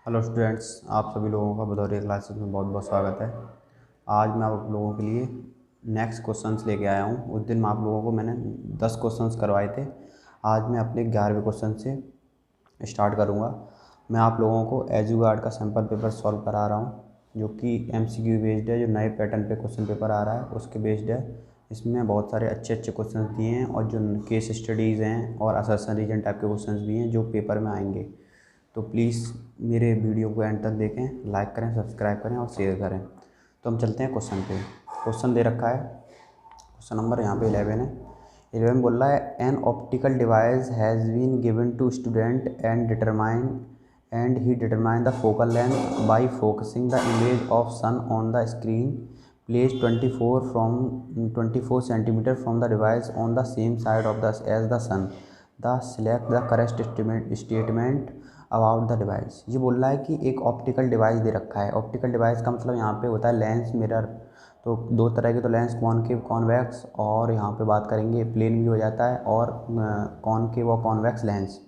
Hello students, आप सभी लोगों का बतौर क्लासेस में बहुत बहुत स्वागत है। आज मैं आप लोगों के लिए नेक्स्ट क्वेश्चंस लेके आया हूँ। उस दिन मैं आप लोगों को मैंने 10 क्वेश्चंस करवाए थे। आज मैं अपने 11वें क्वेश्चन से स्टार्ट करूँगा। मैं आप लोगों को एजुगार्ड का सैम्पल पेपर सॉल्व करा रहा हूँ, जो कि MCQ बेस्ड है। जो नए पैटर्न पे क्वेश्चन पेपर आ रहा है उसके बेस्ड है। इसमें बहुत सारे अच्छे अच्छे क्वेश्चन दिए हैं और जो केस स्टडीज़ हैं और असर्शन रीजन टाइप के क्वेश्चन भी हैं जो पेपर में आएंगे। तो प्लीज़ मेरे वीडियो को एंड तक देखें, लाइक करें, सब्सक्राइब करें और शेयर करें। तो हम चलते हैं क्वेश्चन पे। क्वेश्चन दे रखा है, क्वेश्चन नंबर यहाँ पे 11 है। 11 बोल रहा है an optical device has been given to student and he determine the focal length by focusing the image of sun on the screen place 24 centimetre from the device on the same side of the as the sun the select the correct statement about the device. ये बोल रहा है कि एक optical device दे रखा है। Optical device का मतलब यहाँ पे होता है लेंस, मिरर। तो दो तरह के तो लेंस, कॉनकेव कॉन्वेक्स, और यहाँ पे बात करेंगे प्लेन भी हो जाता है, और कॉनकेव और कॉन्वेक्स लेंस।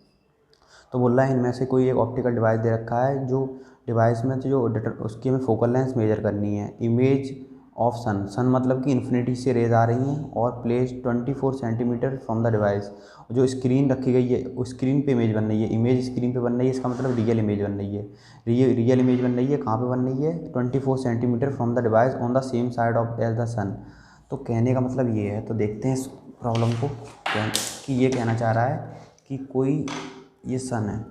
तो बोल रहा है इनमें से कोई एक ऑप्टिकल डिवाइस दे रखा है, जो डिवाइस में जो उसकी हमें फोकल लेंथ मेजर करनी है। इमेज ऑफ सन मतलब कि इन्फिनिटी से रेज आ रही हैं, और place 24 centimetre from the device. जो स्क्रीन रखी गई है उस स्क्रीन पे इमेज बन रही है। इमेज स्क्रीन पे बन रही है, इसका मतलब रियल इमेज बन रही है। रियल इमेज बन रही है, कहाँ पे बन रही है? 24 centimetre from the device on the same side of as the sun. तो कहने का मतलब ये है। तो देखते हैं इस प्रॉब्लम को कि ये कहना चाह रहा है कि कोई ये सन है,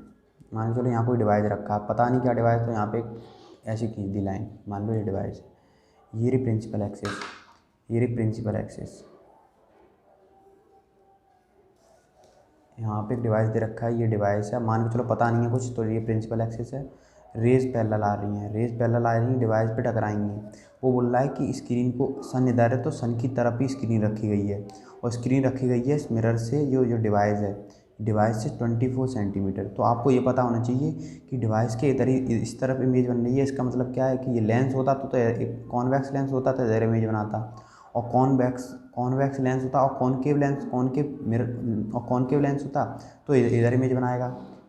मान लो यहाँ कोई डिवाइस रखा है, पता नहीं क्या डिवाइस। तो यहाँ पे ऐसी खींच दी लाइन, मान लो ये डिवाइस, ये रही प्रिंसिपल एक्सिस, ये रही प्रिंसिपल एक्सिस। यहाँ पे एक डिवाइस दे रखा है, ये डिवाइस है, मान के चलो पता नहीं है कुछ, तो ये प्रिंसिपल एक्सिस है। रेज पैरेलल आ रही हैं, रेज पैरेलल आ रही हैं, डिवाइस पे टकराएंगी। वो बोल रहा है कि स्क्रीन को सन इधर है तो सन की तरफ ही स्क्रीन रखी गई है, और स्क्रीन रखी गई है इस मिरर से, जो डिवाइस है, डिवाइस से 24 सेंटीमीटर। तो आपको ये पता होना चाहिए कि डिवाइस के इधर ही इस तरफ इमेज बन रही है। इसका मतलब क्या है कि ये लेंस होता तो एक कॉन्वेक्स लेंस होता तो इधर इमेज बनाता, और कॉन्वेक्स लेंस होता, और कॉनकेव लेंस होता तो इधर इमेज बनाएगा।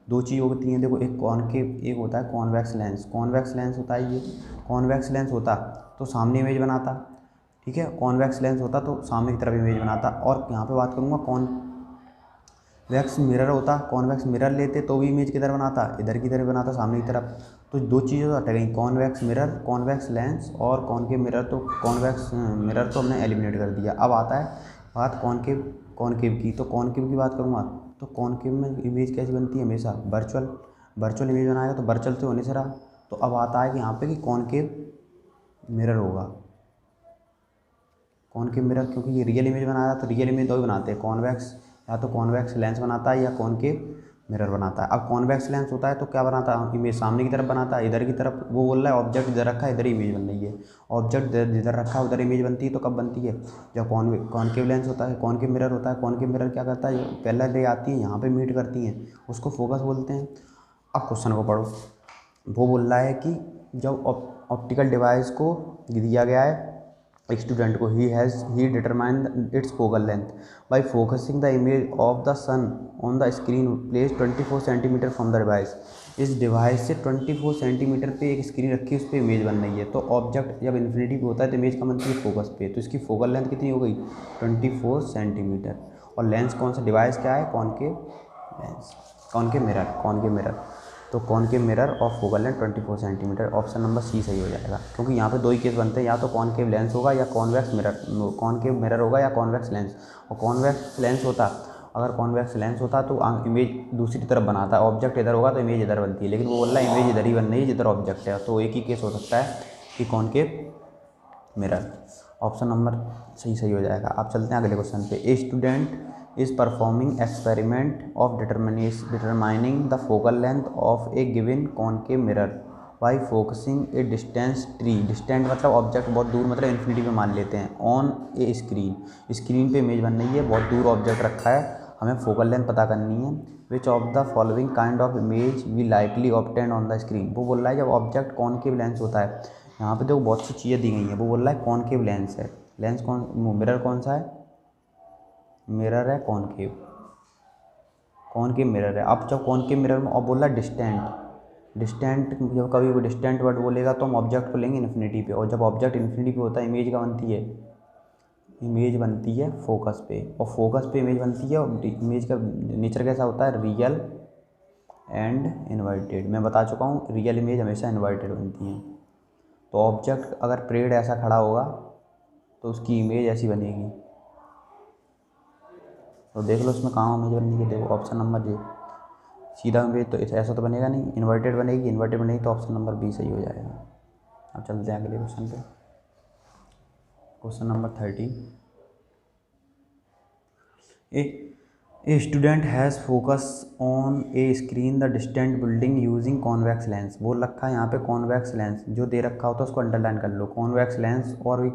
दो चीज़ होती हैं, देखो, एक कॉनकेव, एक होता है कॉन्वेक्स लेंस। कॉन्वेक्स लेंस होता है ये, कॉन्वेक्स लेंस होता तो सामने इमेज बनाता, ठीक है। कॉन्वेक्स लेंस होता तो सामने की तरफ इमेज बनाता। और यहाँ पे बात करूँगा कॉन्वेक्स मिरर होता, कॉन्वेक्स मिरर लेते तो भी इमेज किधर बनाता? इधर की तरफ बनाता, सामने की तरफ। तो दो चीज़ें तो हट गई, कॉन्वेक्स मिरर, कॉन्वेक्स लेंस और कॉनकेव मिरर। तो कॉन्वेक्स मिरर तो हमने एलिमिनेट कर दिया। अब आता है बात कॉनकेव कॉनकेव की। तो कॉनकेव की बात करूँगा तो कॉनकेव में इमेज कैसी बनती है? हमेशा वर्चुअल इमेज बनाएगा, तो वर्चुअल से होने से रहा। तो अब आता है कि यहाँ पे कि कॉनकेव मिरर होगा, कॉनकेव मिरर, क्योंकि ये रियल इमेज बना रहा है। तो रियल इमेज दो ही बनाते हैं, कॉन्वेक्स, या तो कॉन्वेक्स लेंस बनाता है या कॉनकेव मिरर बनाता है। अब कॉन्वेक्स लेंस होता है तो क्या बनाता है? इमेज सामने की तरफ बनाता है, इधर की तरफ। वो बोल रहा है ऑब्जेक्ट इधर रखा है, इधर इमेज बन रही है। ऑब्जेक्ट जिधर रखा है उधर इमेज बनती है। तो कब बनती है? जब कॉनकेव लेंस होता है, कॉनकेव मिरर होता है। कॉनकेव मिरर क्या करता है? पहला रे आती है, यहाँ पे मीट करती हैं, उसको फोकस बोलते हैं। अब क्वेश्चन को पढ़ो। वो बोल रहा है कि जब ऑप्टिकल डिवाइस को दिया गया है एक स्टूडेंट को, he determine its focal length by focusing the image of the sun on the screen place 24 centimetre from the device. इस डिवाइस से 24 सेंटीमीटर पे एक स्क्रीन रखी है, उस पर इमेज बन रही है। तो ऑब्जेक्ट जब इन्फिनिटी पे होता है तो इमेज का बनती है फोकस पे। तो इसकी फोकल लेंथ कितनी हो गई? 24 सेंटीमीटर। और लेंस कौन सा? डिवाइस क्या है? Concave lens, concave mirror. तो कॉनकेव मिरर और focal length 24 centimetre. Option number C सही हो जाएगा, क्योंकि यहाँ पे दो ही केस बनते हैं, या तो कॉनकेव लेंस होगा या कॉनकेव मिरर होगा या कॉन्वेक्स लेंस। और कॉन्वेक्स लेंस होता, अगर कॉन्वेक्स लेंस होता तो इमेज दूसरी तरफ बनाता है। ऑब्जेक्ट इधर होगा तो इमेज इधर बनती है, लेकिन वो बोल रहा है इमेज इधर ही बन रही है जिधर ऑब्जेक्ट है। तो एक ही केस हो सकता है कि कॉनकेव मिरर। ऑप्शन नंबर सही हो जाएगा। आप चलते हैं अगले क्वेश्चन पे। A student is performing experiment of determining the focal length of a given concave mirror by focusing a distant tree, distant मतलब ऑब्जेक्ट बहुत दूर, मतलब इन्फिनिटी पे मान लेते हैं, ऑन ए स्क्रीन पे इमेज बन रही है, बहुत दूर ऑब्जेक्ट रखा है, हमें फोकल लेंथ पता करनी है। Which of the following kind of image we likely obtain on the screen. वो बोल रहा है जब ऑब्जेक्ट कॉनकेव लेंस होता है, यहाँ पे देखो बहुत सी चीज़ें दी गई हैं। वो बोल रहा है कॉनकेव लेंस है, लेंस कौन, मिरर कौन सा है? मिरर है कॉनकेव मिरर है। अब जब कॉनकेव मिरर में, और बोला डिस्टेंट, डिस्टेंट, जब कभी वो डिस्टेंट वर्ड बोलेगा तो हम ऑब्जेक्ट को लेंगे इन्फिनिटी पे, और जब ऑब्जेक्ट इन्फिनिटी पे होता है इमेज का बनती है, इमेज बनती है फोकस पे, और फोकस पे इमेज बनती है। और इमेज का नेचर कैसा होता है, रियल एंड इन्वर्टेड। मैं बता चुका हूँ रियल इमेज हमेशा इन्वर्टेड बनती है। तो ऑब्जेक्ट अगर परेड ऐसा खड़ा होगा तो उसकी इमेज ऐसी बनेगी। तो देख लो उसमें कहाँ इमेज बननी है, देखो ऑप्शन नंबर जे, सीधा इमेज तो ऐसा तो बनेगा नहीं, इन्वर्टेड बनेगी, इन्वर्टेड बनेगी तो ऑप्शन नंबर बी सही हो जाएगा। अब चलते हैं अगले क्वेश्चन पे। Question number 13, A student has focus on A screen the distant building using convex lens. बोल रखा है यहाँ पे कॉन्वेक्स लेंस, जो दे रखा होता है उसको अंडरलाइन कर लो। कॉन्वेक्स लेंस और एक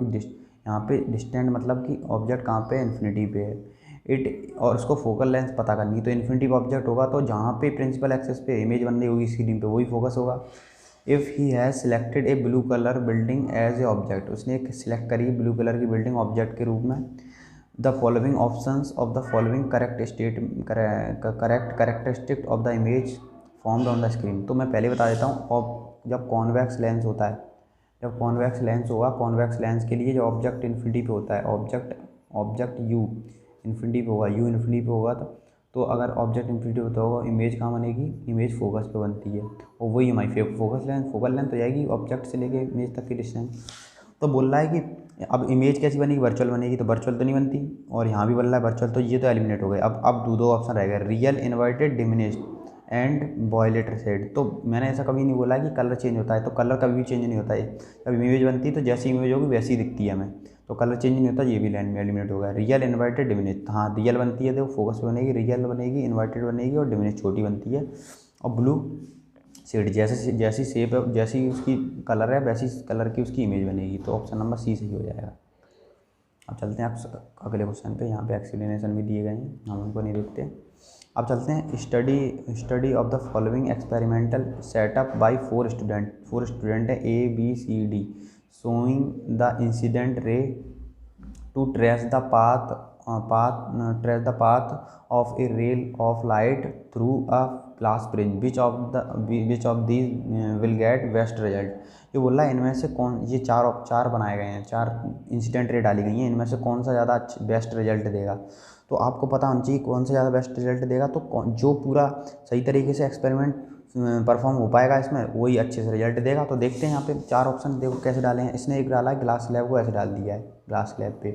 यहाँ पे डिस्टेंट मतलब कि ऑब्जेक्ट कहाँ पे, इन्फिनिटी पे है। इट और उसको फोकल लेंथ पता करनी, तो इन्फिनिटी पे ऑब्जेक्ट होगा तो जहाँ पे प्रिंसिपल एक्सेस पे इमेज बन रही होगी स्क्रीन पे वही फोकस होगा। If he has selected a blue colour building as a object, उसने एक सिलेक्ट करी ब्लू कलर की बिल्डिंग ऑब्जेक्ट के रूप में। The following options of the following correct characteristic of the image formed on the screen. तो मैं पहले बता देता हूँ, और जब कॉन्वेक्स लेंस होता है, जब कॉन्वेक्स लेंस होगा, कॉन्वेक्स लेंस के लिए जो ऑब्जेक्ट इन्फिनिटी पे होता है, ऑब्जेक्ट यू इन्फिनिटी पे होगा, यू इन्फिनिटी पे होगा तो अगर ऑब्जेक्ट इन्फिनिटी पे होगा इमेज कहाँ बनेगी, इमेज फोकस पे बनती है, और वही हमारी फोकस लेंथ फोकल लेंथ हो जाएगी ऑब्जेक्ट से लेके इमेज तक की डिस्टेंस। तो बोल रहा है कि अब इमेज कैसी बनेगी, वर्चुअल बनेगी, तो वर्चुअल तो नहीं बनती, और यहाँ भी बोल रहा है वर्चुअल, तो ये तो एलिमिनेट हो गए। अब दो ऑप्शन रह गए, real, inverted, diminished and violet shade. तो मैंने ऐसा कभी नहीं बोला कि कलर चेंज होता है, तो कलर कभी भी चेंज नहीं होता है। जब इमेज बनती है तो जैसी इमेज होगी वैसी दिखती है हमें, तो कलर चेंज नहीं होता, ये भी लाइन में एलिमिनेट होगा। रियल, इन्वर्टेड, डिमिनिश्ड, हाँ रियल बनती है तो फोकस पे बनेगी, रियल बनेगी, इन्वर्टेड बनेगी, और डिमिनिश्ड छोटी बनती है। और ब्लू शेड जैसी शेप है, जैसी उसकी कलर है वैसी कलर की उसकी इमेज बनेगी, तो ऑप्शन नंबर सी सही हो जाएगा। अब चलते हैं अगले क्वेश्चन पे। यहाँ पे एक्सप्लेनेशन भी दिए गए हैं, हम उनको नहीं देखते। अब चलते हैं study of the following experimental setup by 4 student है ABCD, showing the incident ray to trace द path of a ray of light through a glass prism. which of these will get best result। ये बोल रहा है इनमें से कौन, ये चार बनाए गए हैं, 4 इंसिडेंट रे डाली गई हैं, इनमें से कौन सा ज़्यादा बेस्ट रिजल्ट देगा। तो आपको पता होना चाहिए कौन सा ज़्यादा बेस्ट रिजल्ट देगा, तो जो पूरा सही तरीके से एक्सपेरिमेंट परफॉर्म हो पाएगा इसमें वही अच्छे से रिजल्ट देगा। तो देखते हैं यहाँ पे 4 ऑप्शन देखो कैसे डाले हैं। इसने एक डाला है ग्लास स्लैब को ऐसे डाल दिया है, ग्लास स्लैब पे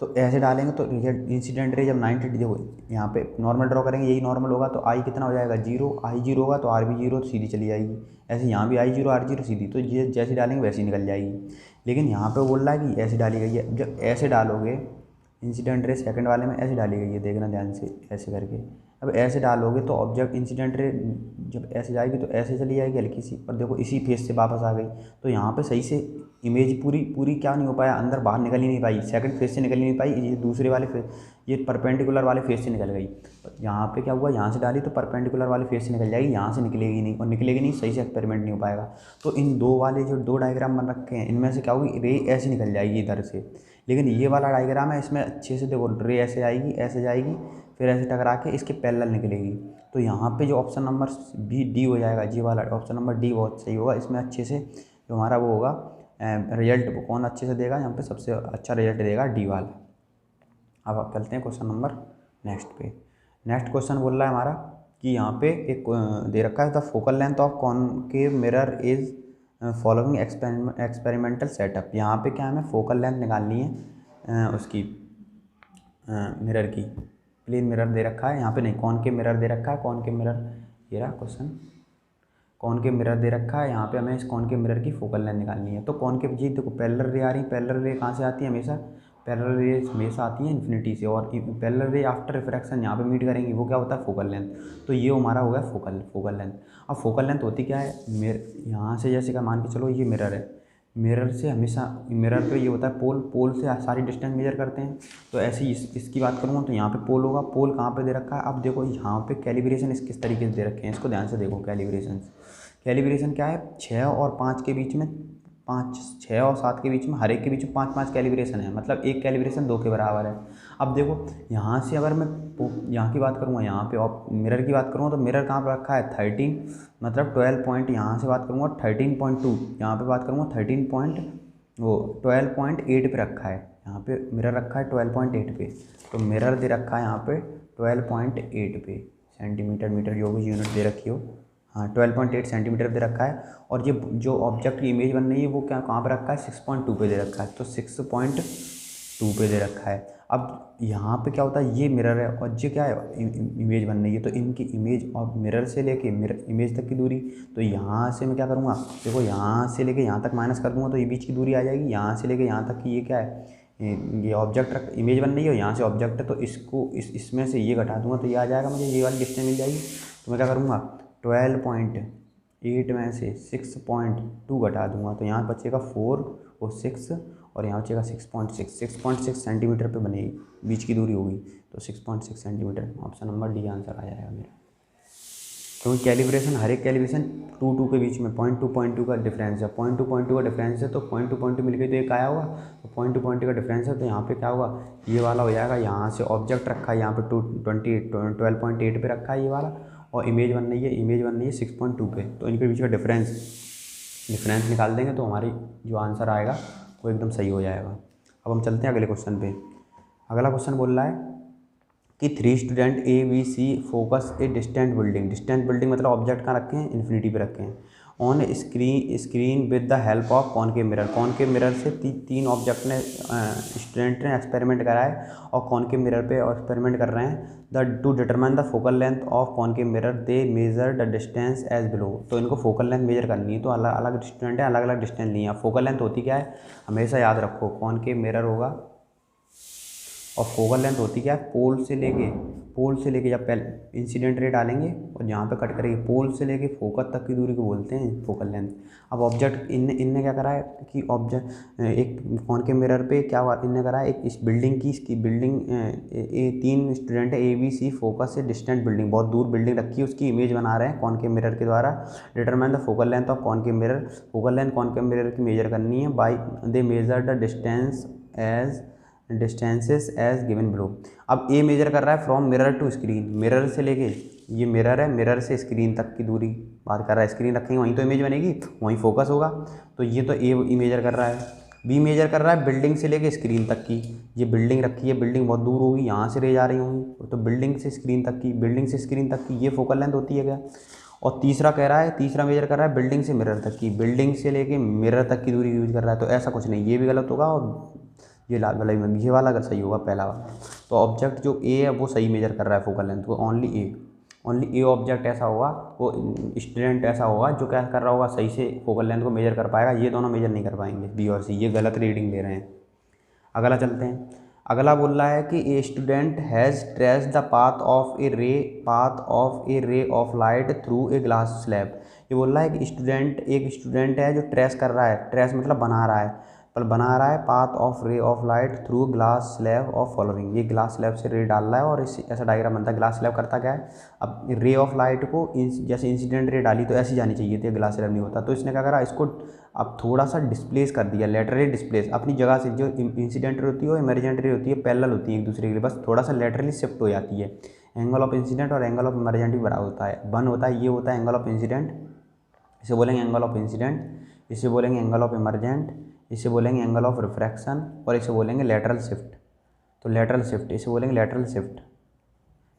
तो ऐसे डालेंगे तो इंसिडेंट रे जब 90 देखो यहाँ पे नॉर्मल ड्रॉ करेंगे, यही नॉर्मल होगा तो आई कितना हो जाएगा 0, आई 0 होगा तो आर भी 0, तो सीधी चली जाएगी। ऐसे यहाँ भी आई 0 आर 0 सीधी, तो ये जैसे डालेंगे वैसी निकल जाएगी। लेकिन यहाँ पे बोल रहा है कि ऐसे डाली गई है, जब ऐसे डालोगे इंसिडेंट रे सेकंड वाले में ऐसे डाली गई है, देखना ध्यान से ऐसे करके। अब ऐसे डालोगे तो ऑब्जेक्ट इंसिडेंट रे जब ऐसे जाएगी तो ऐसे चली जाएगी हल्की सी, और देखो इसी फेस से वापस आ गई, तो यहाँ पे सही से इमेज पूरी क्या नहीं हो पाया, अंदर बाहर निकल ही नहीं पाई, सेकंड फेस से निकल ही नहीं पाई, ये दूसरे वाले फेस, ये परपेंडिकुलर वाले फेस से निकल गई। यहाँ पे क्या हुआ, यहाँ से डाली तो परपेंडिकुलर वाले फेस से निकल जाएगी, यहाँ से निकलेगी नहीं, और निकलेगी नहीं सही से एक्सपेरिमेंट नहीं हो पाएगा। तो इन दो वाले जो 2 डायग्राम बन रखे हैं इनमें से क्या होगी, रे ऐसे निकल जाएगी इधर से। लेकिन ये वाला डायग्राम है, इसमें अच्छे से देखो रे ऐसे आएगी, ऐसे जाएगी, फिर ऐसे टकरा के इसके पैरेलल निकलेगी। तो यहाँ पे जो ऑप्शन नंबर डी हो जाएगा, जी वाला ऑप्शन नंबर डी बहुत सही होगा। इसमें अच्छे से जो हमारा वो होगा रिजल्ट कौन अच्छे से देगा, यहाँ पे सबसे अच्छा रिजल्ट देगा डी वाला। अब आप चलते हैं क्वेश्चन नंबर नेक्स्ट पे। नेक्स्ट क्वेश्चन बोल रहा है हमारा कि यहाँ पे एक दे रखा है the focal length of concave mirror is following experimental setup. यहाँ पे क्या हमें फोकल लेंथ निकालनी है उसकी मिरर की। प्लेन मिरर दे रखा है यहाँ पे, नहीं कॉनकेव मिरर दे रखा है, कॉनकेव मिरर ये रहा क्वेश्चन, कॉनकेव मिरर दे रखा है। यहाँ पे हमें इस कॉनकेव मिरर की फोकल लेंथ निकालनी है। तो कॉनकेव जी देखो पैरेलल रे आ रही है, पैरेलल रे कहाँ से आती है, हमेशा पैरेलल रे हमेशा आती है इन्फिनिटी से, और पैरेलल रे आफ्टर रिफ्रैक्शन यहाँ पे मीट करेंगी, वो क्या होता है फोकल लेंथ। तो ये हमारा हो गया फोकल लेंथ। अब फोकल लेंथ होती क्या है, यहाँ से जैसे का मान के चलो ये मिरर है, मिरर से हमेशा मिरर पे ये होता है पोल से सारी डिस्टेंस मेजर करते हैं। तो ऐसे ही इसकी बात करूँगा तो यहाँ पे पोल होगा, पोल कहाँ पे दे रखा है, अब देखो यहाँ पे कैलिब्रेशन किस तरीके से दे रखे हैं, इसको ध्यान से देखो। कैलिब्रेशन क्या है, 6 और 5 के बीच में 5, 6 और 7 के बीच में, हर एक के बीच में 5-5 कैलिब्रेशन है, मतलब एक कैलिब्रेशन 2 के बराबर है। अब देखो यहाँ से अगर मैं यहाँ की बात करूँगा, यहाँ पे और मिरर की बात करूँगा तो मिरर कहाँ पर रखा है 13, मतलब 12 पॉइंट, यहाँ से बात करूँगा 13.2, यहाँ पे बात करूँगा 12.8 पे रखा है। यहाँ पे मिरर रखा है 12.8 पे, तो मिरर दे रखा है यहाँ पे 12.8 पे, सेंटीमीटर मीटर जो भी यूनिट दे रखी हो, हाँ 12.8 सेंटीमीटर दे रखा है। और ये जो ऑब्जेक्ट की इमेज बन रही है वो क्या कहाँ पे रखा है 6.2 पे दे रखा है, तो 6.2 पे दे रखा है। अब यहाँ पे क्या होता है, ये मिरर है और ये क्या है इमेज बन रही है, तो इनकी इमेज और मिरर से लेके मिरर इमेज तक की दूरी, तो यहाँ से मैं क्या करूँगा, देखो यहाँ से लेके यहाँ तक माइनस कर दूँगा तो ये बीच की दूरी आ जाएगी। यहाँ से लेके यहाँ तक की ये क्या है, ये ऑब्जेक्ट इमेज बन रही है और यहाँ से ऑब्जेक्ट है, तो इसको इसमें से ये घटा दूँगा तो ये आ जाएगा, मुझे ये वाली डिस्टेंस मिल जाएगी। तो मैं क्या करूँगा 12.8 में से 6.2 घटा दूँगा, तो यहाँ बचेगा 4 और 6 और यहाँ बचेगा 6.6 सेंटीमीटर पे बनेगी बीच की दूरी होगी, तो 6.6 centimetre. Option number D answer आ जाएगा मेरा, क्योंकि कैलिब्रेशन हर एक कैलिब्रेशन 2 के बीच में 0.2 का डिफरेंस है, 0.2 का डिफरेंस है, तो 0.2 मिल गई तो एक आया होगा, तो 0.2 का डिफरेंस है, तो यहाँ पे क्या होगा, ये वाला हो जाएगा। यहाँ से ऑब्जेक्ट रखा है यहाँ पे 12.8 पे रखा है ये वाला, और इमेज बन रही है 6.2 पे, तो इनके बीच का डिफरेंस निकाल देंगे तो हमारी जो आंसर आएगा वो एकदम सही हो जाएगा। अब हम चलते हैं अगले क्वेश्चन पे। अगला क्वेश्चन बोल रहा है कि 3 student A B C focus a distant building मतलब ऑब्जेक्ट कहाँ रखे हैं, इन्फिनिटी पे रखे हैं, on screen with the help of concave mirror से 3 ऑब्जेक्ट ने स्टूडेंट ने एक्सपेरिमेंट करा है और कॉनकेव मिरर पे एक्सपेरिमेंट कर रहे हैं। To determine the focal length of concave mirror they measure the distance as below, तो इनको फोकल लेंथ मेजर करनी है, तो अलग अलग स्टूडेंट है, अलग अलग डिस्टेंस लिए हैं। फोकल लेंथ होती क्या है, हमेशा याद रखो, कॉनकेव मिरर होगा और फोकल लेंथ होती क्या है, पोल से लेके जब पहले इंसिडेंट रे डालेंगे और जहाँ पे कट करेंगे पोल से लेके फोकस तक की दूरी को बोलते हैं फोकल लेंथ। अब ऑब्जेक्ट इनने क्या करा है कि ऑब्जेक्ट एक कॉनकेव मिरर पे क्या हुआ, इनने करा है एक इस बिल्डिंग की, इसकी बिल्डिंग 3 स्टूडेंट है ए बी सी फोकस से डिस्टेंट बिल्डिंग, बहुत दूर बिल्डिंग रखी है, उसकी इमेज बना रहे हैं कॉनकेव मिरर के द्वारा। Determine the focal length of concave mirror, focal length concave mirror की मेजर करनी है by they measure the distances as given below. अब ए मेजर कर रहा है from mirror to screen, mirror से लेके, ये मिरर है, मिरर से स्क्रीन तक की दूरी बात कर रहा है, स्क्रीन रखेंगे वहीं तो इमेज बनेगी, वहीं फोकस होगा, तो ये तो ए मेजर कर रहा है। बी मेजर कर रहा है बिल्डिंग से लेके स्क्रीन तक की, ये बिल्डिंग रखी है, बिल्डिंग बहुत दूर होगी, यहाँ से रे जा रही होंगी, तो बिल्डिंग से स्क्रीन तक की ये फोकल लेंथ होती है क्या। और तीसरा कह रहा है, तीसरा मेजर कर रहा है बिल्डिंग से मिरर तक की, बिल्डिंग से लेके मिरर तक की दूरी यूज कर रहा है, तो ऐसा कुछ नहीं, ये भी गलत होगा और ये वाला अगर सही होगा पहला वाला। तो ऑब्जेक्ट जो ए है वो सही मेजर कर रहा है फोकल लेंथ को, ओनली ए ऑब्जेक्ट ऐसा होगा, वो स्टूडेंट ऐसा होगा जो क्या कर रहा होगा, सही से फोकल लेंथ को मेजर कर पाएगा, ये दोनों मेजर नहीं कर पाएंगे, बी और सी, ये गलत रीडिंग ले रहे हैं। अगला चलते हैं। अगला बोल रहा है कि ए student has trace the path of ए रे of light through a glass slab. ये बोल रहा है कि एक स्टूडेंट है जो ट्रेस कर रहा है, ट्रेस मतलब बना रहा है path of ray of light through glass slab of following. ये ग्लास स्लैब से रे डाल रहा है और इस ऐसा डायग्राम बनता है। ग्लास स्लैब करता क्या है, अब रे ऑफ लाइट को जैसे इंसिडेंट रे डाली तो ऐसी जानी चाहिए थी, ग्लास स्लैब नहीं होता, तो इसने क्या करा, इसको अब थोड़ा सा डिस्प्लेस कर दिया, लेटरली डिस्प्लेस अपनी जगह से। जो इंसिडेंट रे होती है और इमरजेंट रे होती है पैरेलल होती है एक दूसरे के लिए, बस थोड़ा सा लेटरली शिफ्ट हो जाती है। एंगल ऑफ इंसिडेंट और एंगल ऑफ इमरजेंट भी बराबर होता है, 1 होता है, ये होता है एंगल ऑफ इंसिडेंट, इसे बोलेंगे एंगल ऑफ इंसिडेंट, इसे बोलेंगे एंगल ऑफ इमरजेंट, इसे बोलेंगे एंगल ऑफ रिफ्रैक्शन और इसे बोलेंगे लेटरल शिफ्ट। तो लेटरल शिफ्ट इसे बोलेंगे लेटरल शिफ्ट,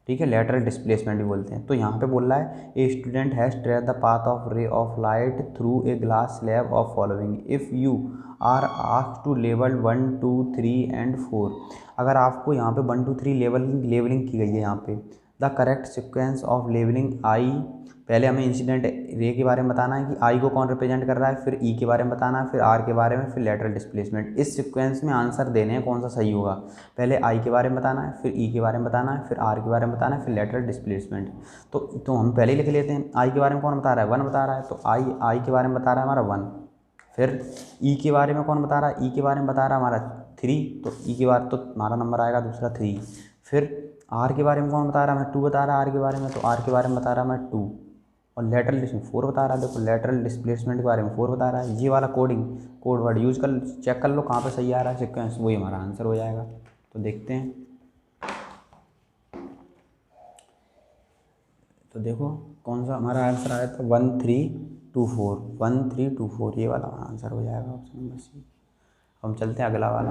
ठीक है, लेटरल डिस्प्लेसमेंट भी बोलते हैं। तो यहाँ पे बोल रहा है a student has trace the path of ray of light through a glass slab of following if you are asked to level 1 2 3 and 4। अगर आपको यहाँ पे 1 2 3 लेवलिंग की गई है, यहाँ पे the correct sequence of levelling I, पहले हमें इंसिडेंट रे के बारे में बताना है कि आई को कौन रिप्रेजेंट कर रहा है, फिर ई के बारे में बताना है, फिर आर के बारे में, फिर लेटरल डिस्प्लेसमेंट। इस सीक्वेंस में आंसर देने हैं कौन सा सही होगा, पहले आई के बारे में बताना है, फिर ई के बारे में बताना है, फिर आर के बारे में बताना है, फिर लेटरल डिस्प्लेसमेंट। तो हम पहले ही लिख लेते हैं, आई के बारे में कौन बता रहा है, 1 बता रहा है, तो आई के बारे में बता रहा है हमारा 1। फिर ई के बारे में कौन बता रहा है, ई के बारे में बता रहा है हमारा 3, तो ई के बारे तो हमारा नंबर आएगा दूसरा 3। फिर आर के बारे में कौन बता रहा है, मैं 2 बता रहा है आर के बारे में, तो आर के बारे में बता रहा है मैं 2। और लेटरल डिस्प्लेसमेंट 4 बता रहा है। देखो लेटरल डिस्प्लेसमेंट के बारे में 4 बता रहा है। ये वाला कोड वर्ड यूज़ कर चेक कर लो कहाँ पे सही आ रहा है सीक्वेंस, वही हमारा आंसर हो जाएगा। तो देखते हैं, तो देखो कौन सा हमारा आंसर आया था 1324, 1324 ये वाला आंसर हो जाएगा ऑप्शन नंबर सी। हम चलते हैं अगला वाला।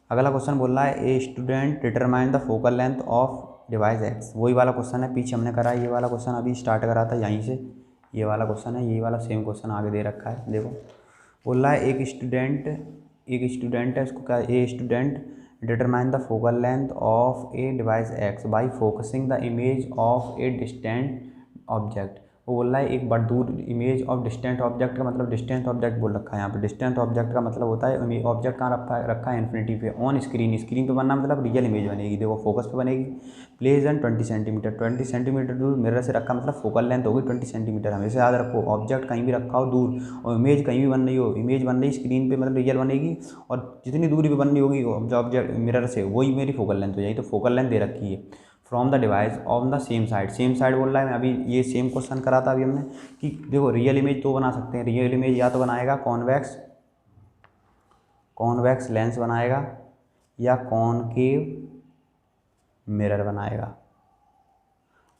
अगला क्वेश्चन बोल रहा है a student determine the focal length of device x. वही वाला क्वेश्चन है, पीछे हमने करा है ये वाला क्वेश्चन, अभी स्टार्ट करा था यहीं से। ये वाला क्वेश्चन है, ये वाला सेम क्वेश्चन आगे दे रखा है। देखो बोल रहा है एक स्टूडेंट है, इसको क्या, a student determine the focal length of a device x by focusing the image of a distant object. वो बोल रहा है एक बड़ दूर इमेज ऑफ डिस्टेंट ऑब्जेक्ट का मतलब डिस्टेंट ऑब्जेक्ट बोल रखा है यहाँ पे। डिस्टेंट ऑब्जेक्ट का मतलब होता है ऑब्जेक्ट कहाँ रखा है इन्फिनिटी पे, ऑन स्क्रीन पे बनना मतलब रियल इमेज बनेगी। देखो फोकस पे बनेगी। प्लेस एंड 20 सेंटीमीटर, 20 सेंटीमीटर दूर मिरर से रखा मतलब फोकल लेंथ होगी 20 सेंटीमीटर। हमेशा याद रखो ऑब्जेक्ट कहीं भी रखा हो दूर और इमेज कहीं भी बन रही हो, इमेज बन रही स्क्रीन पे मतलब रियल बनेगी, और जितनी दूरी पे बन रही होगी ऑब्जेक्ट मिरर से वही मेरी फोकल लेंथ हो जाएगी। तो फोकल लेंथ दे रखी है from the device on the same side. Same side बोल रहा है, अभी ये सेम क्वेश्चन करा था अभी हमने कि देखो रियल इमेज तो बना सकते हैं। रियल इमेज या तो बनाएगा कॉन्वेक्स लेंस बनाएगा या कॉनकेव मिरर बनाएगा।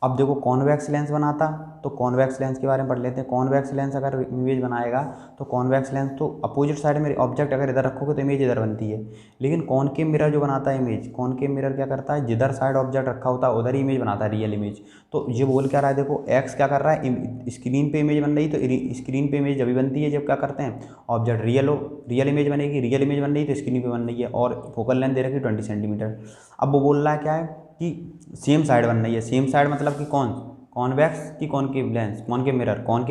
अब देखो कॉन्वेक्स लेंस बनाता तो कॉन्वेक्स लेंस के बारे में पढ़ लेते हैं। कॉन्वेक्स लेंस अगर इमेज बनाएगा तो कॉन्वेक्स लेंस तो अपोजिट साइड में ऑब्जेक्ट अगर इधर रखोगे तो इमेज इधर बनती है। लेकिन कॉनकेव मिरर जो बनाता है इमेज, कॉनकेव मिरर क्या करता है, जिधर साइड ऑब्जेक्ट रखा होता है उधर ही इमेज बनाता है रियल इमेज। तो ये बोल क्या रहा है, देखो एक्स क्या कर रहा है, स्क्रीन पे इमेज बन रही, तो स्क्रीन पे इमेज जब बनती है जब क्या करते हैं ऑब्जेक्ट रियल इमेज बनेगी, रियल इमेज बन रही है तो स्क्रीन पे बन रही है, और फोकल लेंथ दे रखी 20 सेंटीमीटर। अब वो बोल रहा है क्या है कि सेम साइड बन रही है। सेम साइड मतलब कि कॉन्वेक्स की कॉनकेव लेंस, कॉनकेव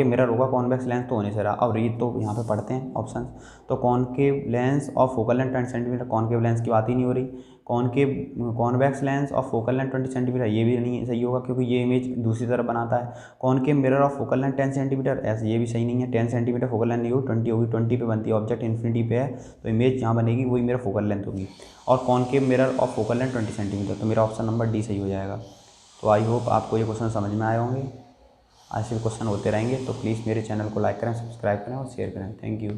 मिरर होगा, कॉन्वेक्स लेंस तो होने से रहा। अब रीड तो यहाँ पे पढ़ते हैं ऑप्शन। तो concave lens of focal length 20 centimetre, concave lens की बात ही नहीं हो रही। Convex lens of focal length 20 centimetre, ये भी नहीं सही होगा क्योंकि ये इमेज दूसरी तरफ बनाता है। Concave mirror of focal length 10 centimetre, ऐसे ये भी सही नहीं है। 10 सेंटीमीटर फोकल लेंथ नहीं होगी, 20 होगी, 20 पे बनती है, ऑब्जेक्ट इन्फिनिटी पे है तो इमेज जहाँ बनेगी वही मेरा फोकल लेंथ होगी। और concave mirror of focal length 20 centimetre, तो मेरा ऑप्शन नंबर डी सही हो जाएगा। तो आई होप आपको ये क्वेश्चन समझ में आए होंगे। ऐसे क्वेश्चन होते रहेंगे तो प्लीज़ मेरे चैनल को लाइक करें, सब्सक्राइब करें और शेयर करें। Thank you.